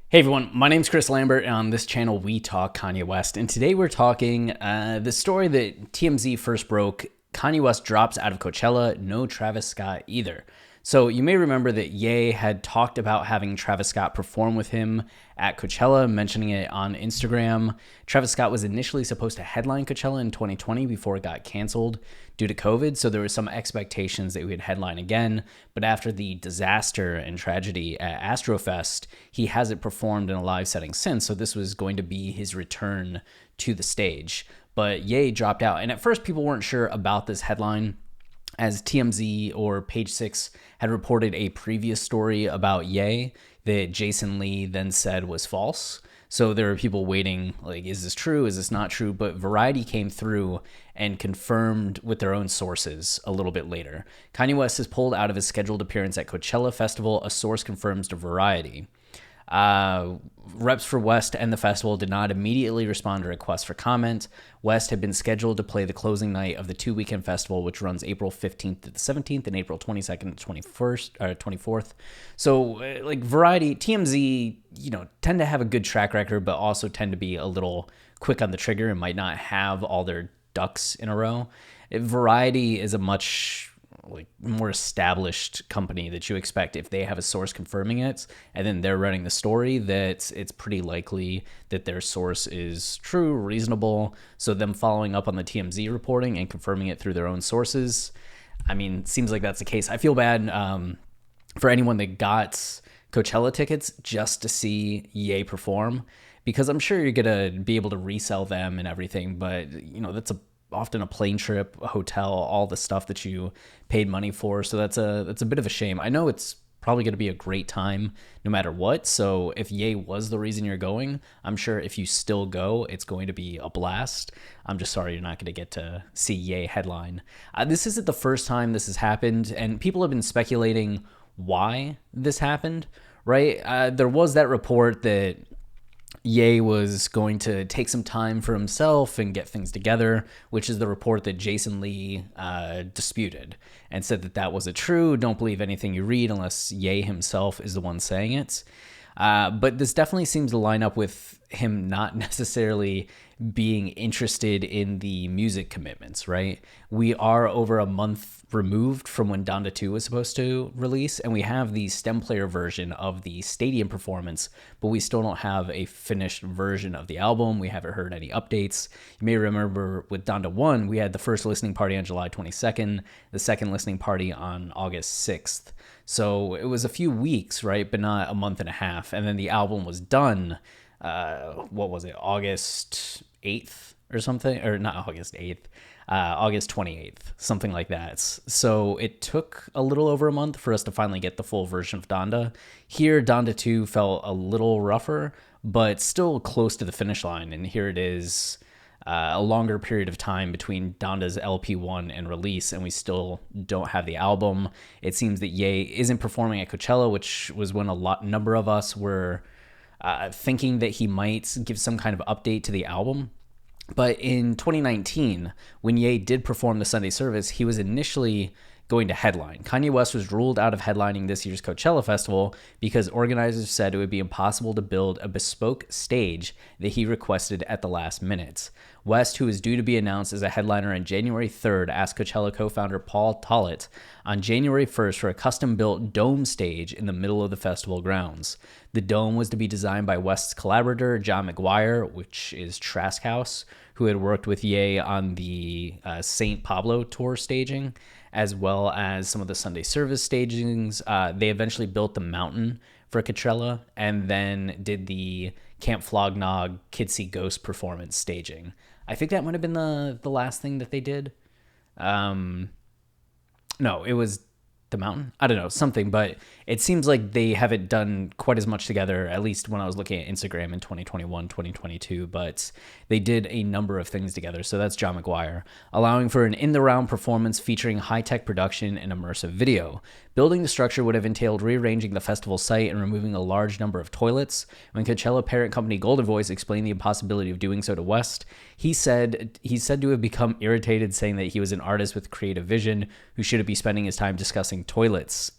Hey everyone, my name's Chris Lambert, and on this channel we talk Kanye West. And today we're talking the story that TMZ first broke. Kanye West drops out of Coachella, no Travis Scott either. So you may remember that Ye had talked about having Travis Scott perform with him at Coachella, mentioning it on Instagram. Travis Scott was initially supposed to headline Coachella in 2020 before it got canceled due to COVID, so there was some expectations that he would headline again. But after the disaster and tragedy at Astrofest, he hasn't performed in a live setting since, so this was going to be his return to the stage. But Ye dropped out, and at first people weren't sure about this headline, as TMZ or Page Six had reported a previous story about Ye that Jason Lee then said was false. So there were people waiting, like, is this true? Is this not true? But Variety came through and confirmed with their own sources a little bit later. Kanye West has pulled out of his scheduled appearance at Coachella Festival, a source confirms to Variety. Reps for West and the festival did not immediately respond to requests for comment. West had been scheduled to play the closing night of the two-weekend festival, which runs April 15th to the 17th and April 22nd to 24th. So, like, Variety, TMZ, tend to have a good track record, but also tend to be a little quick on the trigger and might not have all their ducks in a row. Variety is a much more established company that you expect, if they have a source confirming it and then they're running the story, that it's pretty likely that their source is true, reasonable. So them following up on the TMZ reporting and confirming it through their own sources, seems like that's the case. I feel bad for anyone that got Coachella tickets just to see Ye perform, because I'm sure you're gonna be able to resell them and everything, but that's often a plane trip, a hotel, all the stuff that you paid money for. So that's a bit of a shame. I know it's probably going to be a great time no matter what. So if Ye was the reason you're going, I'm sure if you still go, it's going to be a blast. I'm just sorry you're not going to get to see Ye headline. This isn't the first time this has happened, and people have been speculating why this happened, right? There was that report that Ye was going to take some time for himself and get things together, which is the report that Jason Lee disputed and said that that wasn't true. Don't believe anything you read unless Ye himself is the one saying it. But this definitely seems to line up with him not necessarily being interested in the music commitments, right? We are over a month removed from when Donda 2 was supposed to release, and we have the stem player version of the stadium performance, but we still don't have a finished version of the album. We haven't heard any updates. You may remember with Donda 1, we had the first listening party on July 22nd, the second listening party on August 6th. So it was a few weeks, right? But not a month and a half. And then the album was done, August 8th or something? Or not August 8th, August 28th, something like that. So it took a little over a month for us to finally get the full version of Donda. Here, Donda 2 felt a little rougher, but still close to the finish line. And here it is, a longer period of time between Donda's LP1 and release, and we still don't have the album. It seems that Ye isn't performing at Coachella, which was when number of us were thinking that he might give some kind of update to the album. But in 2019, when Ye did perform the Sunday service, he was initially going to headline. Kanye West was ruled out of headlining this year's Coachella Festival because organizers said it would be impossible to build a bespoke stage that he requested at the last minute. West, who is due to be announced as a headliner on January 3rd, asked Coachella co-founder Paul Tollett on January 1st for a custom-built dome stage in the middle of the festival grounds. The dome was to be designed by West's collaborator, John McGuire, which is Trask House, who had worked with Ye on the St. Pablo tour staging, as well as some of the Sunday service stagings. They eventually built the mountain for Coachella and then did the Camp Flognog Kids See Ghosts performance staging. I think that might have been the last thing that they did. No, it was the mountain. I don't know, something, but it seems like they haven't done quite as much together, at least when I was looking at Instagram in 2021, 2022, but they did a number of things together. So that's John McGuire, allowing for an in-the-round performance featuring high-tech production and immersive video. Building the structure would have entailed rearranging the festival site and removing a large number of toilets. When Coachella parent company Golden Voice explained the impossibility of doing so to West, he's said to have become irritated, saying that he was an artist with creative vision who shouldn't be spending his time discussing toilets.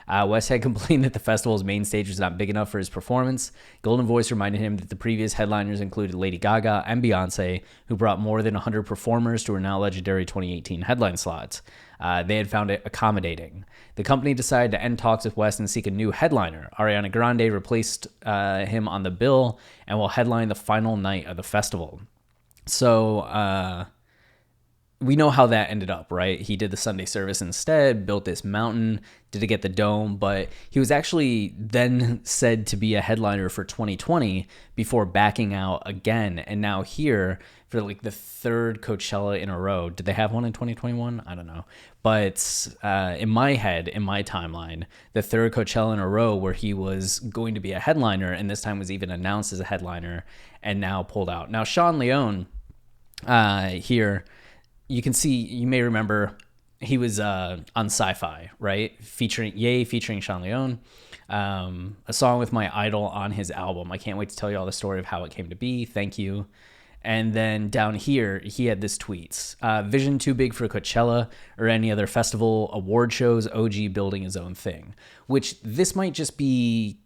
West had complained that the festival's main stage was not big enough for his performance. Golden Voice reminded him that the previous headliners included Lady Gaga and Beyonce, who brought more than 100 performers to her now legendary 2018 headline slots. They had found it accommodating. The company decided to end talks with West and seek a new headliner. Ariana Grande replaced him on the bill and will headline the final night of the festival. So we know how that ended up, right? He did the Sunday service instead, built this mountain, did it get the dome, but he was actually then said to be a headliner for 2020 before backing out again. And now here for like the third Coachella in a row. Did they have one in 2021? I don't know. But in my head, in my timeline, the third Coachella in a row where he was going to be a headliner and this time was even announced as a headliner and now pulled out. Now, Sean Leone here, you can see, you may remember he was on Sci-Fi, right? Featuring Sean Leone, a song with my idol on his album. I can't wait to tell you all the story of how it came to be. Thank you. And then down here, he had this tweets. Vision too big for Coachella or any other festival, award shows, OG building his own thing. Which this might just be,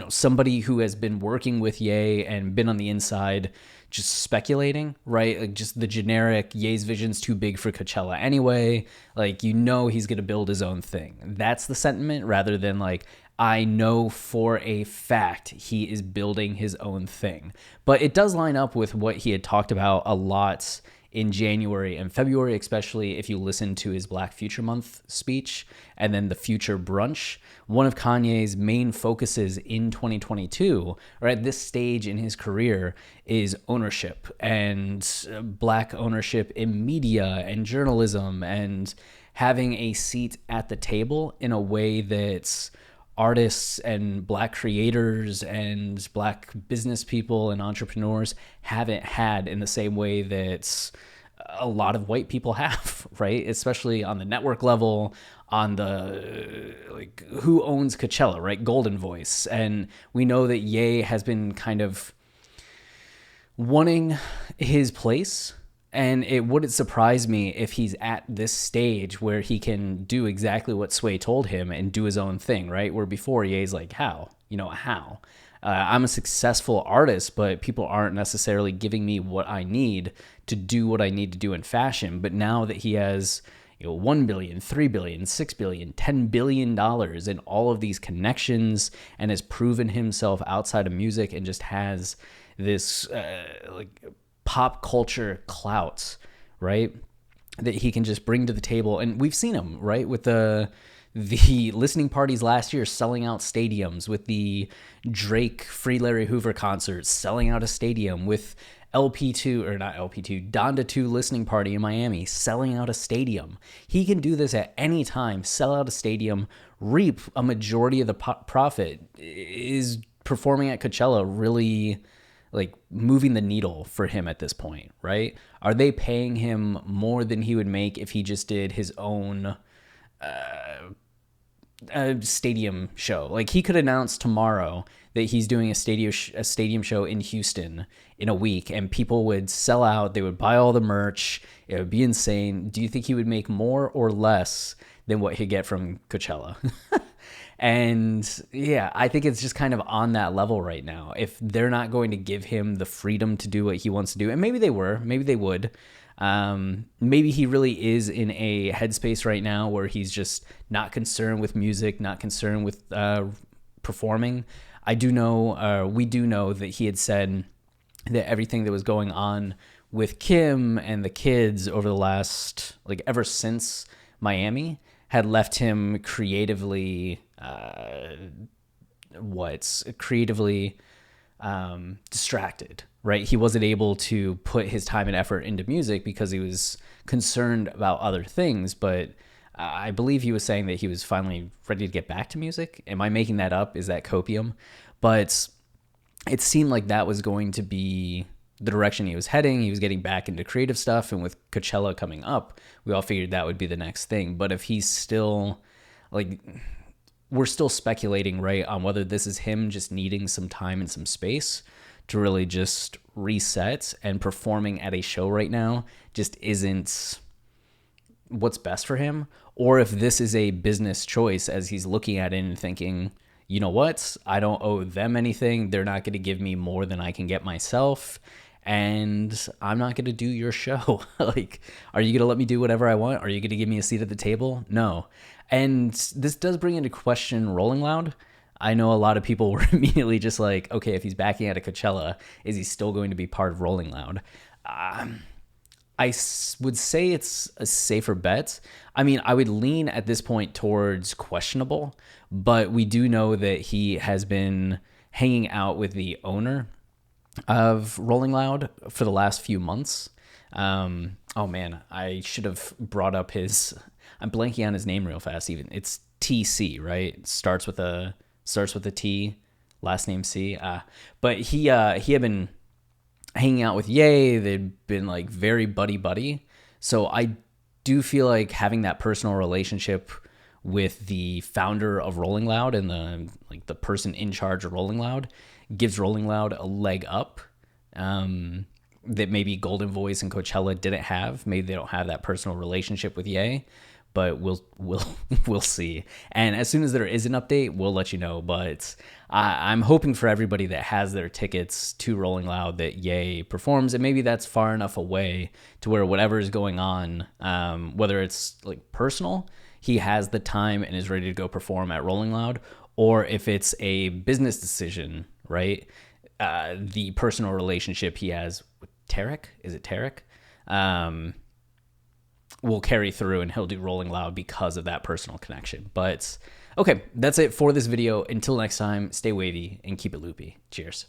somebody who has been working with Ye and been on the inside just speculating, right? Like just the generic Ye's vision's too big for Coachella anyway. Like, he's going to build his own thing. That's the sentiment rather than like, I know for a fact he is building his own thing. But it does line up with what he had talked about a lot in January and February, especially if you listen to his Black Future Month speech and then the Future Brunch. One of Kanye's main focuses in 2022, or at this stage in his career, is ownership and Black ownership in media and journalism and having a seat at the table in a way that's artists and Black creators and Black business people and entrepreneurs haven't had in the same way that a lot of white people have, right? Especially on the network level, on the, like, who owns Coachella, right? Golden Voice. And we know that Ye has been kind of wanting his place. And it wouldn't surprise me if he's at this stage where he can do exactly what Sway told him and do his own thing, right? Where before Ye's like, how? How? I'm a successful artist, but people aren't necessarily giving me what I need to do what I need to do in fashion. But now that he has, $1 billion, $3 billion, $6 billion, $10 billion in all of these connections and has proven himself outside of music and just has this pop culture clout, right, that he can just bring to the table. And we've seen him, right, with the listening parties last year selling out stadiums, with the Drake Free Larry Hoover concert selling out a stadium, with Donda 2 listening party in Miami selling out a stadium. He can do this at any time, sell out a stadium, reap a majority of the profit. Is performing at Coachella really like moving the needle for him at this point, right? Are they paying him more than he would make if he just did his own stadium show? Like, he could announce tomorrow that he's doing a stadium show in Houston in a week, and people would sell out. They would buy all the merch. It would be insane. Do you think he would make more or less than what he'd get from Coachella? And yeah, I think it's just kind of on that level right now. If they're not going to give him the freedom to do what he wants to do, and maybe they would. Maybe he really is in a headspace right now where he's just not concerned with music, not concerned with performing. We do know that he had said that everything that was going on with Kim and the kids over the last, ever since Miami, had left him creatively distracted, right? He wasn't able to put his time and effort into music because he was concerned about other things. But I believe he was saying that he was finally ready to get back to music. Am I making that up? Is that copium? But it seemed like that was going to be the direction he was heading. He was getting back into creative stuff. And with Coachella coming up, we all figured that would be the next thing. But if he's still we're still speculating, right, on whether this is him just needing some time and some space to really just reset, and performing at a show right now just isn't what's best for him, or if this is a business choice as he's looking at it and thinking, you know what, I don't owe them anything. They're not going to give me more than I can get myself. And I'm not going to do your show. Like, are you going to let me do whatever I want? Are you going to give me a seat at the table? No. And this does bring into question Rolling Loud. I know a lot of people were immediately just like, okay, if he's backing out of Coachella, is he still going to be part of Rolling Loud? Would say it's a safer bet. I mean, I would lean at this point towards questionable, but we do know that he has been hanging out with the owner of Rolling Loud for the last few months. Oh man, I should have brought up his. I'm blanking on his name real fast. Even it's TC, right? Starts with a T, last name C. But he had been hanging out with Ye. They'd been like very buddy. So I do feel like having that personal relationship with the founder of Rolling Loud and the person in charge of Rolling Loud gives Rolling Loud a leg up that maybe Golden Voice and Coachella didn't have. Maybe they don't have that personal relationship with Ye, but we'll see. And as soon as there is an update, we'll let you know. But I'm hoping for everybody that has their tickets to Rolling Loud that Ye performs, and maybe that's far enough away to where whatever is going on, whether it's like personal, he has the time and is ready to go perform at Rolling Loud, or if it's a business decision, right? The personal relationship he has with Tariq, is it Tariq? Will carry through and he'll do Rolling Loud because of that personal connection. But okay, that's it for this video. Until next time, stay wavy and keep it loopy. Cheers.